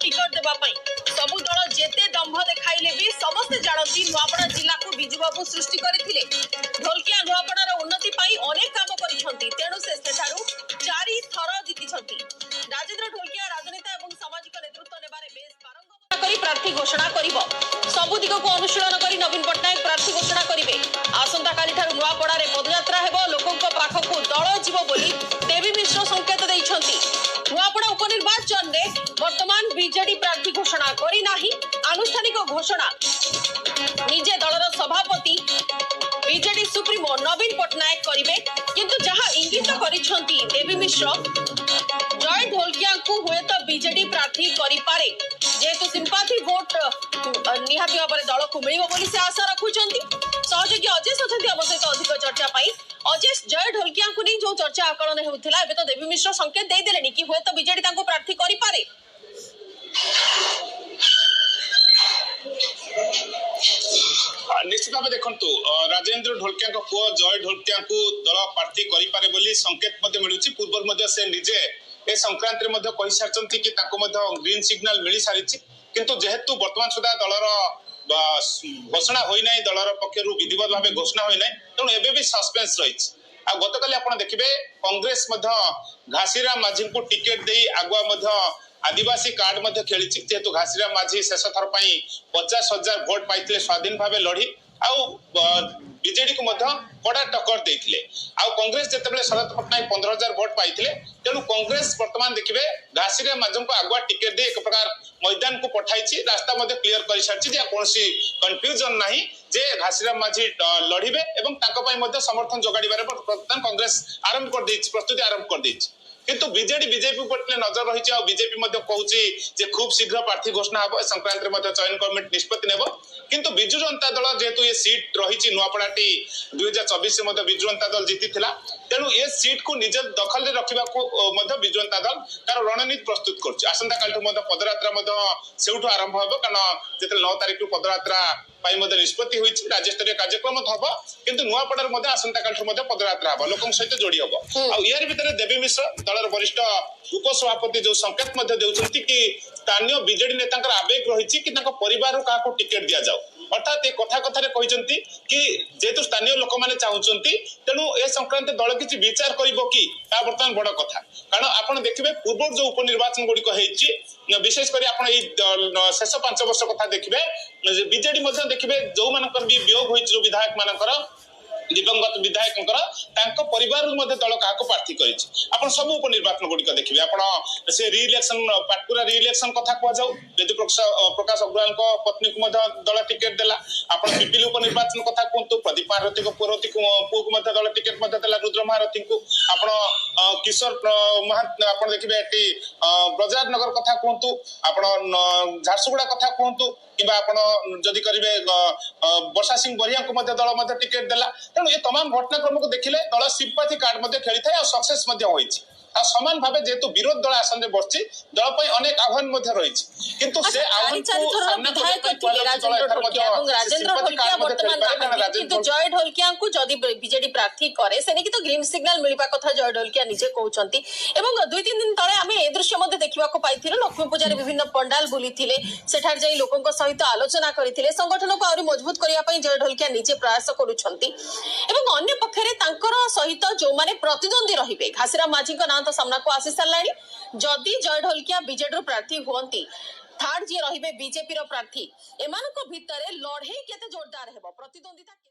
Ticket देवाई सबु दल जेते दंभ देखाइले भी समस्ते जानती नुआपड़ा जिला को बिजू बाबू सृष्टि करथिले। ढोलकिया नुआपड़ार उन्नति पाई अनेक काम करिसंती, तेणु से सेठारु 4 थर जीतिसंती। राजेंद्र ढोलकिया राजनेता एवं सामाजिक नेतृत्व नेबारे बेस पारंगम करी प्रार्थी घोषणा करिवो। सबु दिग को अनुशीलन करी नवीन पट्टनायक प्रार्थी घोषणा करिवे। आसंता काली ठारु नुआपड़ारे पदयात्रा हेबो, लोकंक पाखकु दल जीवो बोली देवी मिश्र संकेत दैछंती। नुआपड़ा उपनिर्वाचन में वर्तमान बीजेडी प्रार्थी घोषणा करी नाही। आनुष्ठानिक घोषणा निजे दलर सभापति बीजेडी सुप्रीमो नवीन पट्टनायक करिवे, किंतु जहां इंगित करिसंती देवी मिश्र जय ढोलकिया को हुए तो बीजेडी प्रार्थी करि पारे, जेतु सिंपाथी वोट निहाती भाबरे दल को मिलिबो बोली से आशा रखुचंती। सहयोगी अजेश अछंती हम सहित अधिक चर्चा पाई। अजेश, जय ढोलकिया को नहीं जो चर्चा आकलन होउथिला, एबे तो देवी मिश्र संकेत दे देलेनी कि हुए तो बीजेडी तांको प्रार्थी करि पारे। निश्चित भाव देखु राजेंद्र ढोलकिया पुओ जय ढोलकिया को दल प्रार्थी करें बोली संकेत मिलूँ। पूर्व से निजे ए संक्रांति कही सारी कि ग्रीन सिग्नाल मिल सारी, किंतु जेहेतु वर्तमान सुधा दलर घोषणा होना दलर पक्षर विधिवत भाव घोषणा होना, तेणु एबे भी सस्पेंस रही। गतकाली आप देखिए कांग्रेस घासीराम माझी को टिकेट दे आगुआ आदिवासी कार्ड खेली, जेहेतु घासीराम माझी शेष थर 50,000 भोट पाई स्वाधीन भाव लड़ी बीजेडी को कड़ा टक्कर देते। कांग्रेस जिते शरद पट्टनायक 15,000 भोट पाई, तेणु कांग्रेस वर्तमान देखिए घासीराम माझी को आगुआ टिकेट दे एक प्रकार मैदान को पठाई, रास्ता क्लीयर कर सारी, कौन कन्फ्यूजन ना जे घासीराम माझी लड़े और समर्थन जोगाड़ कांग्रेस आरंभ कर प्रस्तुति आरंभ कर। किंतु बीजेडी बीजेपी पटे नजर रही और बीजेपी कहूँ खूब शीघ्र प्रार्थी घोषणा हम संक्रांति चयन कमिटी निष्पत्ति नेब। किंतु बिजु जनता दल जेहेतु ये सीट रही नुआपड़ाटी 2024 में बिजु जनता दल जीती, तेणु ये सीट को निज दखल में रखा बिजु जनता दल तार रणनीति प्रस्तुत कर। आसंता कालू पदयात्रा से आरंभ हो, कारण जो 9 तारिख पदयात्रा निष्पत्ति हुई राज्यस्तरीय कार्यक्रम हम, किंतु नुआपड़ार आसंता कालू पदयात्रा हम, लोक सहित जोड़ी हम। यार भितर देवी मिश्र दलर वरिष्ठ उपसभापति जो संकेत देउछंती कि स्थानीय बीजेडी नेता आवेग रही कि परिवार क्या टिकेट दि जाऊ, अर्थात ये कथा कथार कहते कि जेहेतु स्थानीय लोक मैंने चाहते, तेणु ए संक्रांति दल किसी विचार कर बर्तमान बड़ कथा। कारण आप देखिए पूर्व जो उपनिर्वाचन गुड़िक विशेषकर आप शेष 5 वर्ष कथा देखिए बीजेडी देखिए जो मान भी वियोग हो विधायक मान दिवंगत विधायक परिवार दल क्या प्रार्थी कर सब उपनिर्वाचन गुड़िक देखिए आप से रिइलेक्शन पाटकुरा रिइलेक्शन कथा कहु यदि प्रकाश अग्रवाल पत्नी को दल टिकेट देला, आप पिपिली उपनिर्वाचन कथा कहतु प्रदीप महारथी पुओ को दल टिकेट देला, रुद्र महारथी को आप किशोर महांत आप देखिए ब्रजार नगर कथा कहतु, आप झारसुगुड़ा कथा कहतु कि जदि करेंगे वर्षा सिंह बरिया को दल टिकेट देला। तेणु ये तमाम घटनाक्रम को देखिले दल सिंपाथी कार्ड खेली था सक्सेस समान भाव जेहेतु विरोध दल आसन में बसची दल अनेक आह्वान रही, किंतु से जय ढोलकिया को जदि बीजेडी प्रार्थी करे से तो ग्रीन सिग्नल मिलवा कथा जय ढोलकिया निजे कहते। 2-3 दिन तले आम ए दृश्य देखा पाई लक्ष्मी पूजा विभिन्न पंडाल बुली सेठार जाई लोकों सहित आलोचना करते, संगठन को आहुरी मजबूत करने जय ढोलकिया निजे प्रयास करुछंती। अन्य पक्षरे तांकर सहित जो माने प्रतिद्वंदी रहिबे घासीराम माझी तो सामना को आसी सारा, जदि जय ढोलकिया बीजेडी प्रार्थी हुंती थर्ड जी रहिबे बीजेपी प्रार्थी, एमानक भितरे लड़े केते जोरदार हेबो प्रतिद्वंदिता।